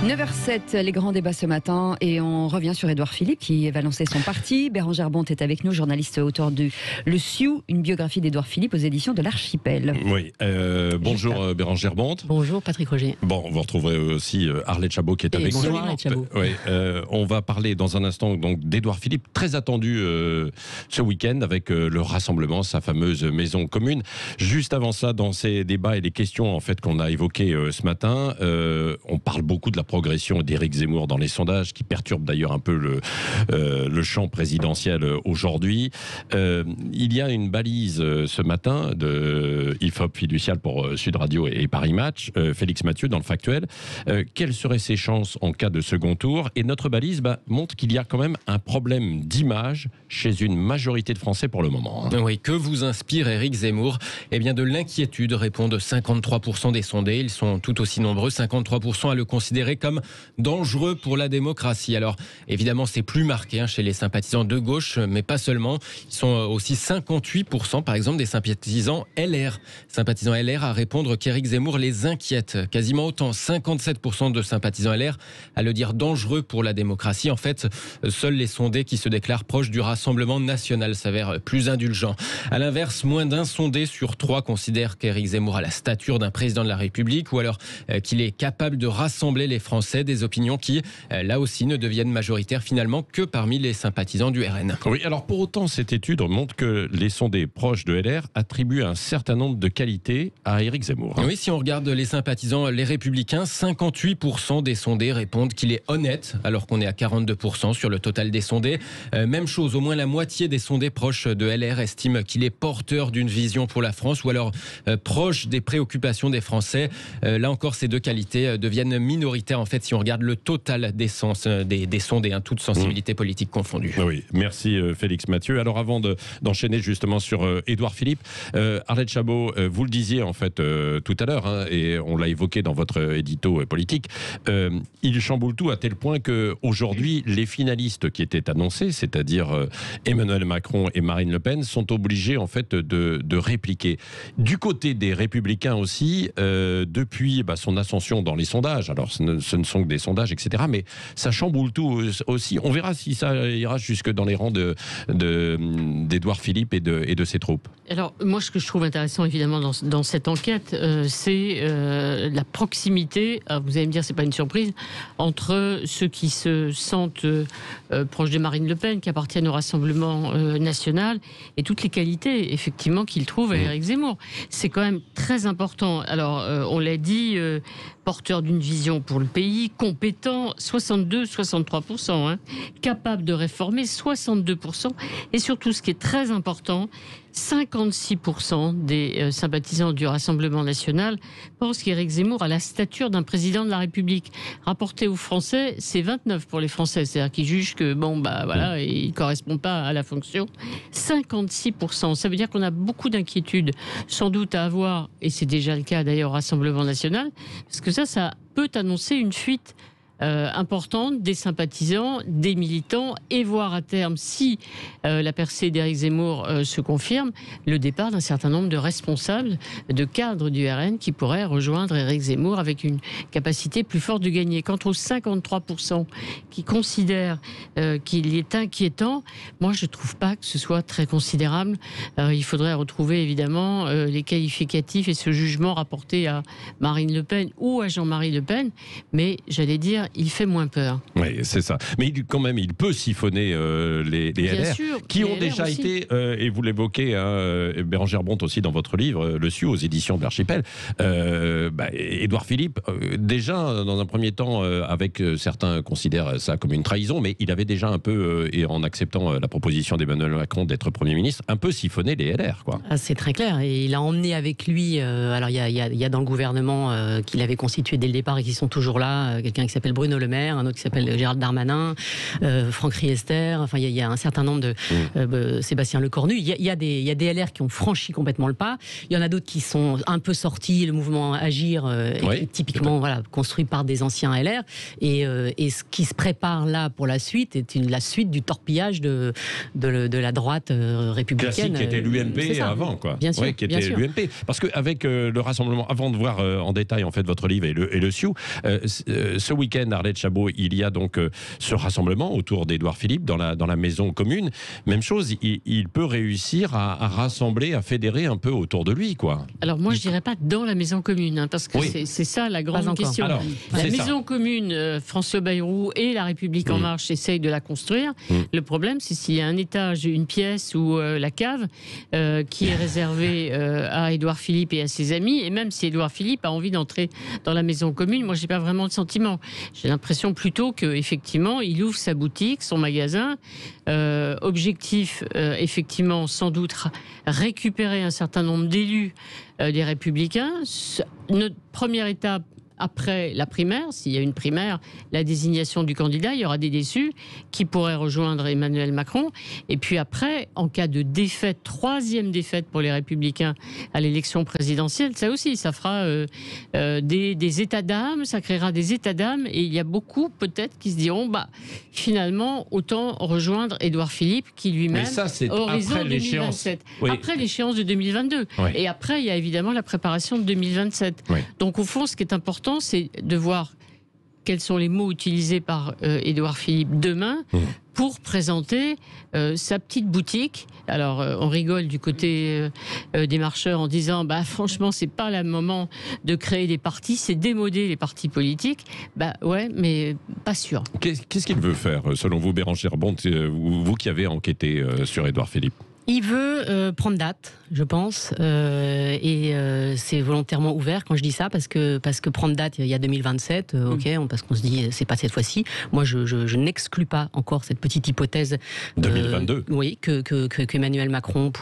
9h07, les grands débats ce matin, et on revient sur Édouard Philippe qui va lancer son parti. Bérengère Bonte est avec nous, journaliste auteur de Le Sioux, une biographie d'Édouard Philippe aux éditions de l'Archipel. Oui, bonjour Bérengère Bonte. Bonjour Patrick Roger. Bon, vous retrouverez aussi Arlette Chabot qui est avec nous. Bonjour Arlette Chabot. Oui, on va parler dans un instant donc d'Édouard Philippe, très attendu ce week-end avec le rassemblement, sa fameuse maison commune. Juste avant ça, dans ces débats et les questions en fait qu'on a évoquées ce matin, on parle beaucoup de la progression d'Éric Zemmour dans les sondages, qui perturbe d'ailleurs un peu le champ présidentiel aujourd'hui. Il y a une balise ce matin de IFOP fiducial pour Sud Radio et Paris Match, Félix Mathieu dans le Factuel. Quelles seraient ses chances en cas de second tour? Et notre balise montre qu'il y a quand même un problème d'image chez une majorité de Français pour le moment. Oui, que vous inspire Éric Zemmour? Eh bien de l'inquiétude, répondent 53% des sondés. Ils sont tout aussi nombreux, 53% à le considérer comme dangereux pour la démocratie. Alors évidemment c'est plus marqué chez les sympathisants de gauche, mais pas seulement. Ils sont aussi 58% par exemple des sympathisants LR. Sympathisants LR à répondre qu'Éric Zemmour les inquiète. Quasiment autant, 57% de sympathisants LR à le dire dangereux pour la démocratie. En fait, seuls les sondés qui se déclarent proches du Rassemblement national s'avèrent plus indulgents. À l'inverse, moins d'un sondé sur 3 considère qu'Éric Zemmour a la stature d'un président de la République, ou alors qu'il est capable de rassembler les Français, des opinions qui, là aussi, ne deviennent majoritaires finalement que parmi les sympathisants du RN. Oui, alors pour autant, cette étude montre que les sondés proches de LR attribuent un certain nombre de qualités à Éric Zemmour. Oui, si on regarde les sympathisants, les Républicains, 58% des sondés répondent qu'il est honnête, alors qu'on est à 42% sur le total des sondés. Même chose, au moins la moitié des sondés proches de LR estiment qu'il est porteur d'une vision pour la France, ou alors proche des préoccupations des Français. Là encore, ces deux qualités deviennent minoritaires en fait si on regarde le total des sondés, toutes sensibilités politiques confondues. Oui, merci Félix Mathieu. Alors avant d'enchaîner justement sur Édouard Philippe, Arlette Chabot, vous le disiez en fait tout à l'heure, et on l'a évoqué dans votre édito politique, il chamboule tout à tel point qu'aujourd'hui, les finalistes qui étaient annoncés, c'est-à-dire Emmanuel Macron et Marine Le Pen, sont obligés en fait de répliquer. Du côté des Républicains aussi, depuis son ascension dans les sondages, alors ce ne sont que des sondages, etc., mais ça chamboule tout aussi. On verra si ça ira jusque dans les rangs d'Édouard Philippe et de ses troupes. Alors, moi, ce que je trouve intéressant, évidemment, dans cette enquête, c'est la proximité, vous allez me dire, c'est pas une surprise, entre ceux qui se sentent proches de Marine Le Pen, qui appartiennent au Rassemblement national, et toutes les qualités, effectivement, qu'ils trouvent à Éric Zemmour. C'est quand même très important. Alors, on l'a dit, porteur d'une vision pour le pays, compétent, 62-63%, capable de réformer, 62%, et surtout, ce qui est très important, 56% des sympathisants du Rassemblement national pensent qu'Éric Zemmour a la stature d'un président de la République. Rapporté aux Français, c'est 29 pour les Français, c'est-à-dire qu'ils jugent que il ne correspond pas à la fonction. 56%, ça veut dire qu'on a beaucoup d'inquiétudes, sans doute à avoir, et c'est déjà le cas d'ailleurs au Rassemblement national, parce que ça peut annoncer une fuite importante des sympathisants, des militants, et voire à terme, si la percée d'Éric Zemmour se confirme, le départ d'un certain nombre de responsables, de cadres du RN qui pourraient rejoindre Éric Zemmour avec une capacité plus forte de gagner. Quant aux 53% qui considèrent qu'il est inquiétant, moi je ne trouve pas que ce soit très considérable. Il faudrait retrouver évidemment les qualificatifs et ce jugement rapporté à Marine Le Pen ou à Jean-Marie Le Pen, mais j'allais dire, il fait moins peur. Oui, c'est ça. Mais quand même, il peut siphonner les LR, qui ont déjà été, et vous l'évoquez, Bérengère Bonte aussi dans votre livre, Le Sioux, aux éditions de l'Archipel, Édouard Philippe, déjà, dans un premier temps, avec certains considèrent ça comme une trahison, mais il avait déjà un peu, et en acceptant la proposition d'Emmanuel Macron d'être Premier ministre, un peu siphonné les LR, quoi. Ah, c'est très clair. Et il a emmené avec lui, alors il y a dans le gouvernement qu'il avait constitué dès le départ et qui sont toujours là, quelqu'un qui s'appelle Bruno Le Maire, un autre qui s'appelle Gérald Darmanin, Franck Riester, enfin il y a un certain nombre de Sébastien Lecornu. Il y a des LR qui ont franchi complètement le pas. Il y en a d'autres qui sont un peu sortis. Le mouvement Agir est typiquement construit par des anciens LR. Et ce qui se prépare là pour la suite est la suite du torpillage de la droite républicaine. Classique, qui était l'UMP avant, quoi. Bien sûr, qui était l'UMP. Parce qu'avec le Rassemblement, avant de voir en détail en fait votre livre et le Sioux, ce week-end, week-end, Arlette Chabot, il y a donc ce rassemblement autour d'Édouard Philippe dans la maison commune. Même chose, il peut réussir à rassembler, à fédérer un peu autour de lui, quoi. Alors moi, je dirais pas dans la maison commune, hein, parce que c'est ça la grande question. Alors, la maison commune, François Bayrou et La République En Marche essayent de la construire. Le problème, c'est s'il y a un étage, une pièce ou la cave qui est réservée à Édouard Philippe et à ses amis, et même si Édouard Philippe a envie d'entrer dans la maison commune, moi, j'ai pas vraiment le sentiment. J'ai l'impression plutôt qu'effectivement, il ouvre sa boutique, son magasin. Objectif, effectivement, sans doute récupérer un certain nombre d'élus des Républicains. Notre première étape, après la primaire, s'il y a une primaire, la désignation du candidat, il y aura des déçus qui pourraient rejoindre Emmanuel Macron. Et puis après, en cas de défaite, troisième défaite pour les Républicains à l'élection présidentielle, ça aussi, ça fera des états d'âme, ça créera des états d'âme. Et il y a beaucoup, peut-être, qui se diront, finalement, autant rejoindre Édouard Philippe, qui lui-même, horizon 2027. Après l'échéance de 2022. Oui. Et après, il y a évidemment la préparation de 2027. Oui. Donc, au fond, ce qui est important, c'est de voir quels sont les mots utilisés par Édouard Philippe demain pour présenter sa petite boutique. Alors, on rigole du côté des marcheurs en disant franchement, c'est pas le moment de créer des partis, c'est démoder les partis politiques. Ouais, mais pas sûr. Qu'est-ce qu'il veut faire, selon vous, Bérangère Bonte, vous qui avez enquêté sur Édouard Philippe? Il veut prendre date, je pense, et c'est volontairement ouvert quand je dis ça, parce que prendre date, il y a 2027, parce qu'on se dit, c'est pas cette fois-ci. Moi, je n'exclus pas encore cette petite hypothèse. 2022. Oui, qu'Emmanuel Macron,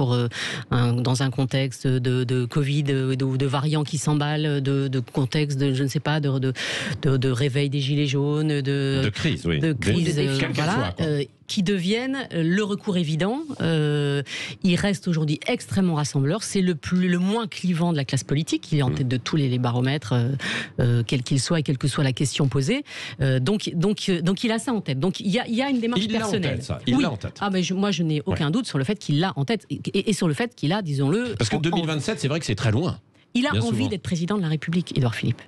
dans un contexte de Covid, de variants qui s'emballent, de contexte de, je ne sais pas, de réveil des gilets jaunes, de crise, oui. De crise, voilà. Qui deviennent le recours évident. Il reste aujourd'hui extrêmement rassembleur. C'est le moins clivant de la classe politique. Il est en tête de tous les baromètres, quel qu'il soit et quelle que soit la question posée. Donc il a ça en tête. Donc il y a une démarche personnelle. Il l'a en tête. Moi, je n'ai aucun doute sur le fait qu'il l'a en tête et sur le fait qu'il a, disons-le... Parce que 2027, c'est vrai que c'est très loin. Il a envie d'être président de la République, Édouard Philippe.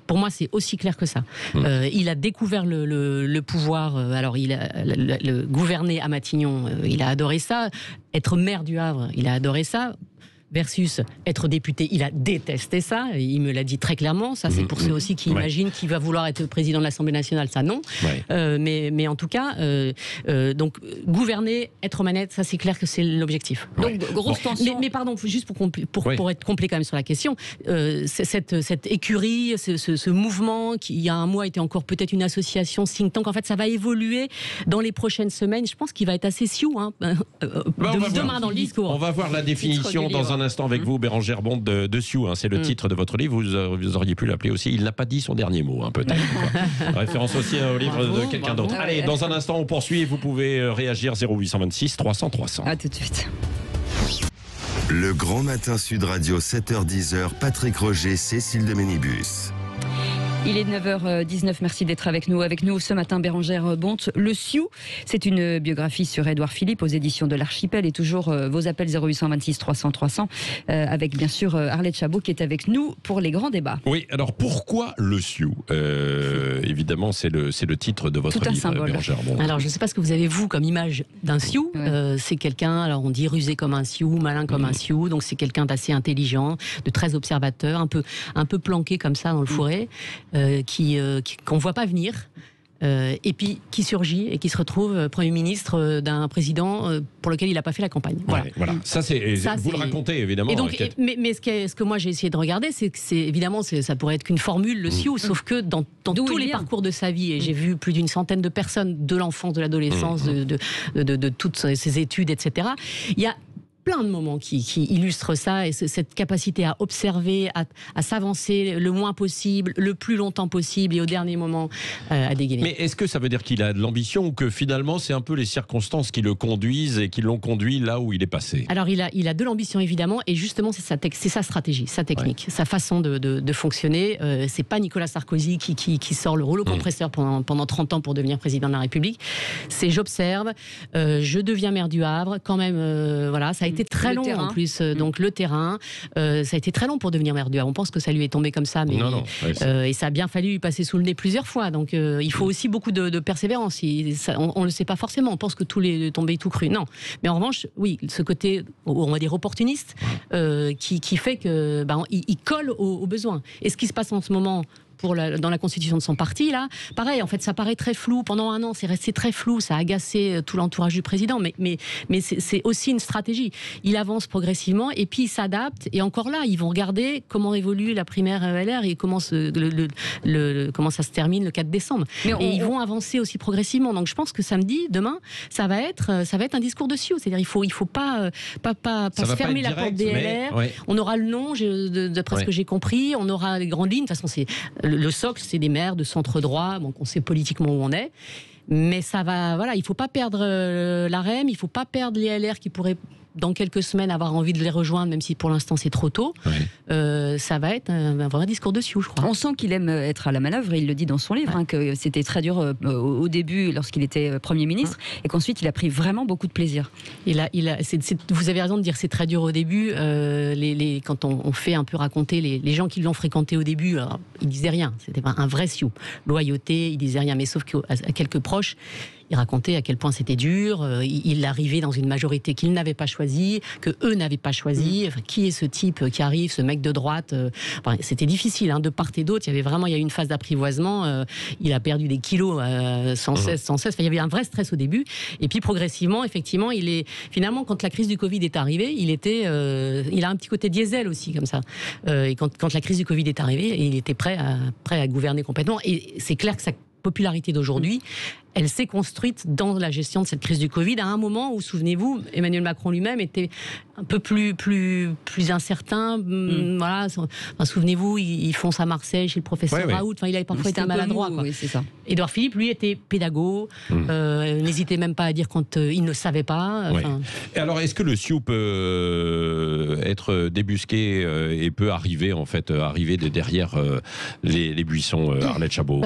Pour moi, c'est aussi clair que ça. Il a découvert le pouvoir. Alors, il a gouverné à Matignon, il a adoré ça. Être maire du Havre, il a adoré ça. Versus être député, il a détesté ça. Il me l'a dit très clairement. Ça, c'est pour ceux aussi qui imaginent qu'il va vouloir être président de l'Assemblée nationale. Ça, non. Mais en tout cas, donc gouverner, être aux manettes, ça, c'est clair que c'est l'objectif. Donc grosse tension. Mais pardon, juste pour être complet quand même sur la question, cette écurie, ce mouvement qui il y a un mois était encore peut-être une association think tank. En fait, ça va évoluer dans les prochaines semaines. Je pense qu'il va être assez sioux demain dans le discours. On va voir la définition dans un instant avec vous, Bérangère Bonte de Sioux. C'est le titre de votre livre. Vous auriez pu l'appeler aussi. Il n'a pas dit son dernier mot, peut-être. Référence aussi au livre de quelqu'un d'autre. Allez, dans un instant, on poursuit. Vous pouvez réagir 0826 300 300. À tout de suite. Le Grand Matin Sud Radio, 7h-10h, Patrick Roger, Cécile de Ménibus. Il est 9h19, merci d'être avec nous. Avec nous ce matin, Bérangère Bonte. Le Sioux, c'est une biographie sur Édouard Philippe aux éditions de l'Archipel et toujours vos appels 0826 300 300 avec bien sûr Arlette Chabot qui est avec nous pour les grands débats. Oui, alors pourquoi le Sioux évidemment, c'est le titre de votre livre, Bérangère Bonte. Alors, je ne sais pas ce que vous avez, vous, comme image d'un Sioux. C'est quelqu'un, alors on dit rusé comme un Sioux, malin comme un Sioux, donc c'est quelqu'un d'assez intelligent, de très observateur, un peu planqué comme ça dans le fourré. Qu'on ne voit pas venir, et puis qui surgit et qui se retrouve Premier ministre d'un président pour lequel il n'a pas fait la campagne. Voilà. Ça, vous le racontez, évidemment. Et donc, mais ce que moi j'ai essayé de regarder, c'est que évidemment, ça pourrait être qu'une formule, le Sioux, sauf que dans tous les parcours de sa vie, et j'ai vu plus d'une centaine de personnes, de l'enfance, de l'adolescence, de toutes ses études, etc., il y a plein de moments qui illustrent ça et cette capacité à observer, à s'avancer le moins possible, le plus longtemps possible et au dernier moment à dégainer. Mais est-ce que ça veut dire qu'il a de l'ambition ou que finalement c'est un peu les circonstances qui le conduisent et qui l'ont conduit là où il est passé? Alors il a de l'ambition évidemment et justement c'est sa stratégie, sa technique, sa façon de fonctionner. C'est pas Nicolas Sarkozy qui sort le rouleau compresseur pendant 30 ans pour devenir président de la République. C'est j'observe, je deviens maire du Havre, quand même, voilà, ça a été très long en plus. Donc le terrain, ça a été très long pour devenir maire du Havre. On pense que ça lui est tombé comme ça, mais et ça a bien fallu lui passer sous le nez plusieurs fois. Donc il faut aussi beaucoup de persévérance. On le sait pas forcément. On pense que tous les tombés tout cru. Non. Mais en revanche, oui, ce côté, on va dire opportuniste, qui fait que il colle aux besoins. Et ce qui se passe en ce moment dans la constitution de son parti, là, pareil, en fait, ça paraît très flou. Pendant un an, c'est resté très flou, ça a agacé tout l'entourage du président, mais c'est aussi une stratégie. Il avance progressivement et puis il s'adapte. Et encore là, ils vont regarder comment évolue la primaire LR et comment ça se termine le 4 décembre. Ils vont avancer aussi progressivement. Donc je pense que samedi, demain, ça va être un discours de Sioux. C'est-à-dire il faut pas se fermer la porte des LR. Ouais. On aura le nom, d'après ce que j'ai compris, on aura les grandes lignes. De toute façon, c'est le socle, c'est des maires de centre droit, donc on sait politiquement où on est. Mais ça va, voilà, il ne faut pas perdre la REM, il ne faut pas perdre les LR qui pourraient, dans quelques semaines, avoir envie de les rejoindre, même si pour l'instant c'est trop tôt. Ça va être un vrai discours de Sioux, je crois. On sent qu'il aime être à la manœuvre, il le dit dans son livre, que c'était très dur au début lorsqu'il était Premier ministre, et qu'ensuite il a pris vraiment beaucoup de plaisir. Vous avez raison de dire que c'est très dur au début. Quand on fait un peu raconter les gens qui l'ont fréquenté au début, alors, ils disaient rien, c'était un vrai Sioux. Loyauté, ils disaient rien, mais sauf qu'à quelques proches, il racontait à quel point c'était dur. Il arrivait dans une majorité qu'il n'avait pas choisie, que eux n'avaient pas choisi. Enfin, qui est ce type qui arrive, ce mec de droite? C'était difficile, de part et d'autre. Il y a eu une phase d'apprivoisement. Il a perdu des kilos sans cesse. Enfin, il y avait un vrai stress au début. Et puis progressivement, effectivement, finalement, quand la crise du Covid est arrivée, il a un petit côté diesel aussi comme ça. Et quand la crise du Covid est arrivée, il était prêt à gouverner complètement. Et c'est clair que sa popularité d'aujourd'hui, elle s'est construite dans la gestion de cette crise du Covid, à un moment où, souvenez-vous, Emmanuel Macron lui-même était un peu plus incertain. Voilà, souvenez-vous, il fonce à Marseille chez le professeur Raoult. Enfin, il avait parfois été maladroit. Oui, c'est ça. Édouard Philippe, lui, était pédago, n'hésitait même pas à dire quand il ne savait pas. Et alors, est-ce que le Sioux peut être débusqué et peut arriver de derrière les buissons, Arlette Chabot,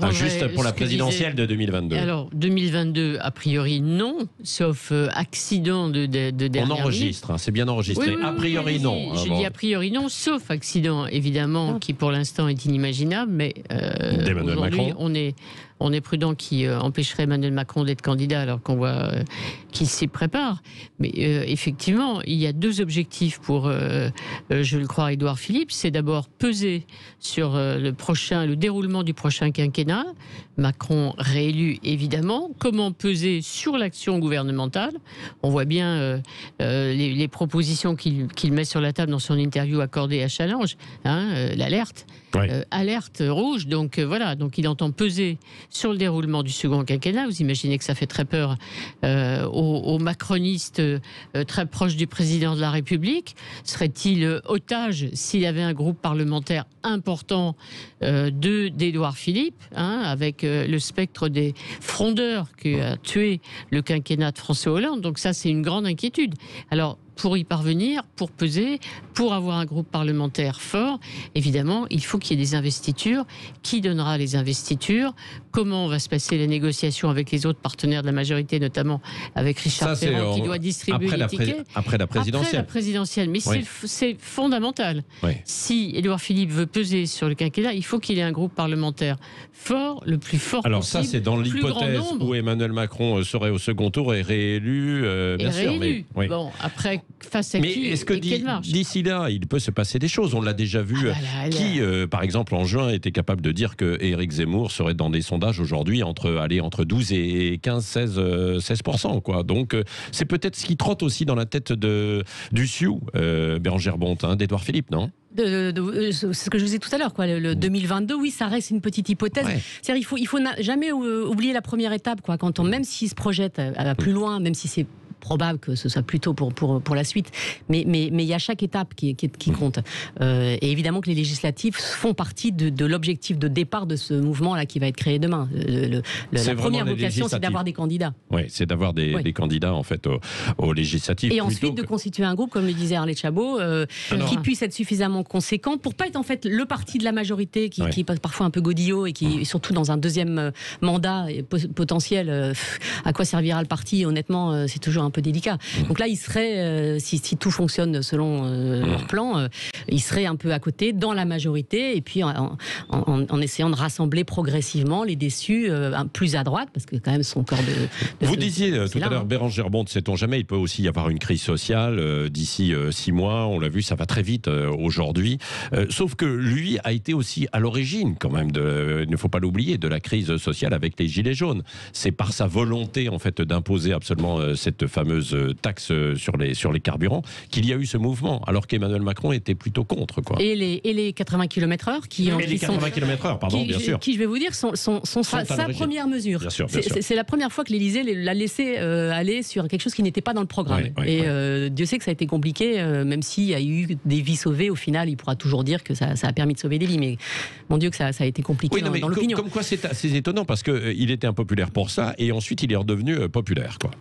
juste pour la présidentielle de 2022? Alors, 2022, a priori, non, sauf accident de dernière On enregistre, c'est bien enregistré. Oui, a priori, non. Je dis a priori, non, sauf accident, évidemment, qui pour l'instant est inimaginable, mais aujourd'hui, on est prudent qui empêcherait Emmanuel Macron d'être candidat alors qu'on voit qu'il s'y prépare. Mais effectivement, il y a deux objectifs pour, je le crois, Édouard Philippe. C'est d'abord peser sur le déroulement du prochain quinquennat. Macron réélu, évidemment. Comment peser sur l'action gouvernementale? On voit bien les propositions qu'il met sur la table dans son interview accordée à Challenge, l'alerte. Alerte rouge, donc voilà, donc il entend peser sur le déroulement du second quinquennat. Vous imaginez que ça fait très peur aux macronistes très proches du président de la République. Serait-il otage s'il y avait un groupe parlementaire important d'Édouard Philippe, avec le spectre des frondeurs qui a tué le quinquennat de François Hollande? Donc ça, c'est une grande inquiétude. Alors, pour y parvenir, pour peser, pour avoir un groupe parlementaire fort, évidemment, il faut qu'il y ait des investitures. Qui donnera les investitures? Comment va se passer la négociation avec les autres partenaires de la majorité, notamment avec Richard Ferrand, qui doit distribuer les tickets après la présidentielle. Après la présidentielle. Mais c'est fondamental. Si Édouard Philippe veut peser sur le quinquennat, il faut qu'il ait un groupe parlementaire fort, le plus fort possible. Alors ça, c'est dans l'hypothèse où Emmanuel Macron serait au second tour et réélu, bien sûr. Mais, bon, après, face à mais qui est-ce que d'ici là, il peut se passer des choses? On l'a déjà vu. Par exemple, en juin, était capable de dire que Éric Zemmour serait dans des sondages aujourd'hui entre 12 et 15, 16%. Quoi. Donc, c'est peut-être ce qui trotte aussi dans la tête du Sioux, Bérangère Bonte, d'Édouard Philippe, non? C'est ce que je vous disais tout à l'heure, le 2022, oui, ça reste une petite hypothèse. C'est-à-dire, il faut jamais oublier la première étape, quoi. Même s'il se projette à plus loin, même si c'est probable que ce soit plutôt pour la suite. Mais il y a chaque étape qui compte. Et évidemment que les législatives font partie de l'objectif de départ de ce mouvement-là qui va être créé demain. La première vocation, c'est d'avoir des candidats. Oui, c'est d'avoir des candidats, en fait, aux législatives. Et ensuite, de constituer un groupe, comme le disait Arlette Chabot, qui puisse être suffisamment conséquent pour pas être, en fait, le parti de la majorité qui est parfois un peu godillot et qui, surtout dans un deuxième mandat potentiel, à quoi servira le parti? Honnêtement, c'est toujours un peu délicat. Donc là, il serait, si tout fonctionne selon leur plan, il serait un peu à côté, dans la majorité, et puis en essayant de rassembler progressivement les déçus plus à droite, parce que quand même son corps de Vous disiez tout à l'heure, Bérengère Bonte, sait-on jamais, il peut aussi y avoir une crise sociale d'ici 6 mois, on l'a vu, ça va très vite aujourd'hui. Sauf que lui a été aussi à l'origine, quand même, il ne faut pas l'oublier, de la crise sociale avec les Gilets jaunes. C'est par sa volonté, en fait, d'imposer absolument cette fameuse taxe sur les carburants qu'il y a eu ce mouvement, alors qu'Emmanuel Macron était plutôt contre, quoi. Et les 80 km/h qui je vais vous dire, sont sa première mesure. Bien sûr. C'est la première fois que l'Élysée l'a laissé aller sur quelque chose qui n'était pas dans le programme. Dieu sait que ça a été compliqué, même s'il y a eu des vies sauvées. Au final, il pourra toujours dire que ça a permis de sauver des vies. Mais mon Dieu, que ça a été compliqué dans l'opinion. Comme quoi, c'est assez étonnant parce qu'il était impopulaire pour ça et ensuite il est redevenu populaire, quoi.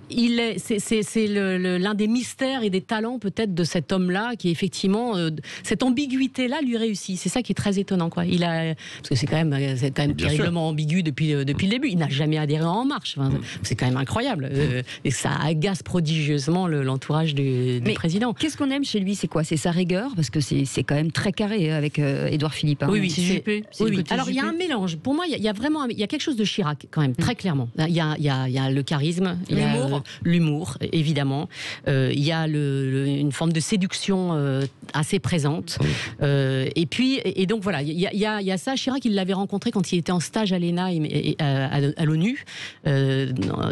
C'est l'un des mystères et des talents peut-être de cet homme-là qui effectivement cette ambiguïté-là lui réussit. C'est ça qui est très étonnant, quoi. Parce que c'est quand même terriblement ambigu depuis le début. Il n'a jamais adhéré à En Marche. Enfin, c'est quand même incroyable. Et ça agace prodigieusement l'entourage du président. Qu'est-ce qu'on aime chez lui? C'est quoi? C'est sa rigueur, parce que c'est quand même très carré avec Édouard Philippe. Oui, c'est Juppé. Alors il y a un mélange. Pour moi, il y a quelque chose de Chirac quand même, très clairement. Il y a le charisme, l'humour, évidemment. Il y a une forme de séduction assez présente. Et donc voilà, il y a ça. Chirac, il l'avait rencontré quand il était en stage à l'ENA et à l'ONU,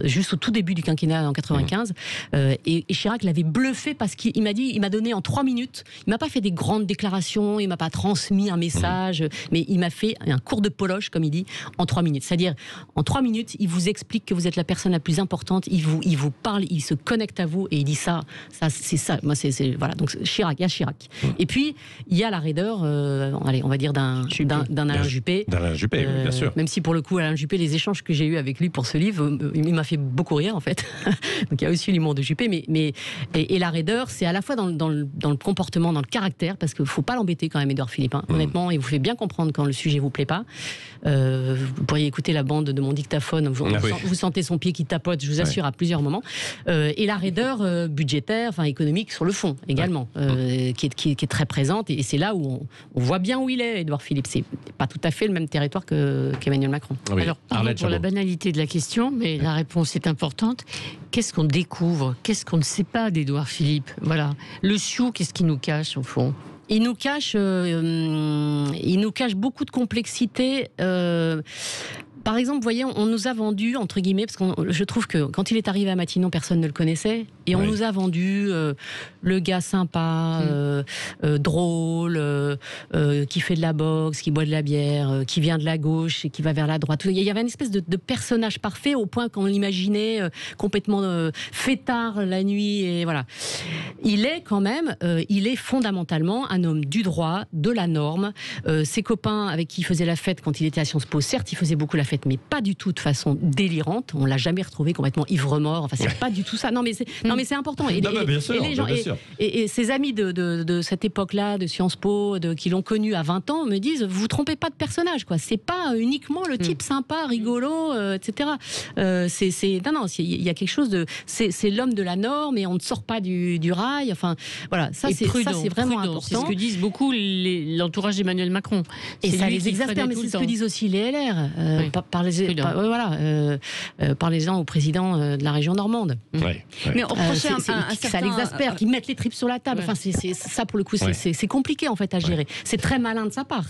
juste au tout début du quinquennat en 95. Et Chirac l'avait bluffé parce qu'il m'a donné en 3 minutes. Il m'a pas fait des grandes déclarations, il m'a pas transmis un message, mais il m'a fait un cours de poloche, comme il dit, en 3 minutes. C'est-à-dire, en 3 minutes, il vous explique que vous êtes la personne la plus importante, il vous parle, il se connecte à vous et il dit ça c'est ça. Moi, voilà. Donc Chirac, il y a Chirac. Et puis il y a la raideur, on va dire d'un Alain Juppé. D'Alain Juppé, oui, bien sûr. Même si pour le coup, Alain Juppé, les échanges que j'ai eus avec lui pour ce livre, il m'a fait beaucoup rire en fait. Donc il y a aussi l'humour de Juppé, et la raideur, c'est à la fois dans le comportement, dans le caractère, parce qu'il ne faut pas l'embêter quand même, Édouard Philippe. Honnêtement, il vous fait bien comprendre quand le sujet vous plaît pas. Vous pourriez écouter la bande de mon dictaphone, vous sentez son pied qui tapote, je vous assure, à plusieurs moments. Et la raideur budgétaire, économique sur le fond également, qui est très présente, et c'est là où on voit bien où il est, Édouard Philippe. C'est pas tout à fait le même territoire qu'Emmanuel Macron. Oui. Alors, pardon pour la banalité de la question, mais la réponse est importante. Qu'est-ce qu'on découvre? Qu'est-ce qu'on ne sait pas d'Édouard Philippe? Voilà. Le Sioux, qu'est-ce qu'il nous cache au fond? Il nous cache beaucoup de complexité. Par exemple, vous voyez, on nous a vendu, entre guillemets, parce que je trouve que quand il est arrivé à Matignon, personne ne le connaissait, et on nous a vendu le gars sympa, drôle, qui fait de la boxe, qui boit de la bière, qui vient de la gauche et qui va vers la droite. Il y avait une espèce de personnage parfait au point qu'on l'imaginait complètement fêtard la nuit, et voilà. Il est quand même, il est fondamentalement un homme du droit, de la norme. Ses copains avec qui il faisait la fête quand il était à Sciences Po, certes, il faisait beaucoup la fête, mais pas du tout de façon délirante. On l'a jamais retrouvé complètement ivre-mort. Enfin, c'est pas du tout ça. Non, mais c'est important. Et les gens, et ses amis de cette époque-là, de Sciences Po, qui l'ont connu à 20 ans, me disent: vous vous trompez pas de personnage, quoi. C'est pas uniquement le type sympa, rigolo, etc. Il y a quelque chose de. C'est l'homme de la norme, et on ne sort pas du rail. Enfin, voilà. Ça, c'est vraiment important. C'est ce que disent beaucoup l'entourage d'Emmanuel Macron. Et ça les exaspère, mais c'est ce que disent aussi les LR. Parlez-en au président de la région normande. Mais on reprochait ça l'exaspère, qu'ils mettent les tripes sur la table. Enfin, ça pour le coup, c'est compliqué en fait à gérer. C'est très malin de sa part.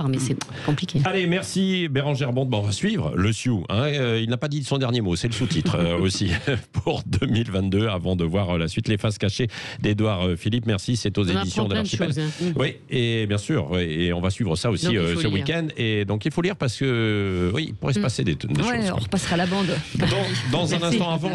Mais c'est compliqué. Allez, merci Bérengère Bonte. On va suivre le Sioux. Il n'a pas dit son dernier mot, c'est le sous-titre aussi pour 2022. Avant de voir la suite, les faces cachées d'Édouard Philippe. Merci, c'est aux éditions de l'Archipel. Oui, et bien sûr, et on va suivre ça aussi ce week-end. Et donc il faut lire parce que il pourrait se passer des choses. On repassera la bande. Dans un instant avant.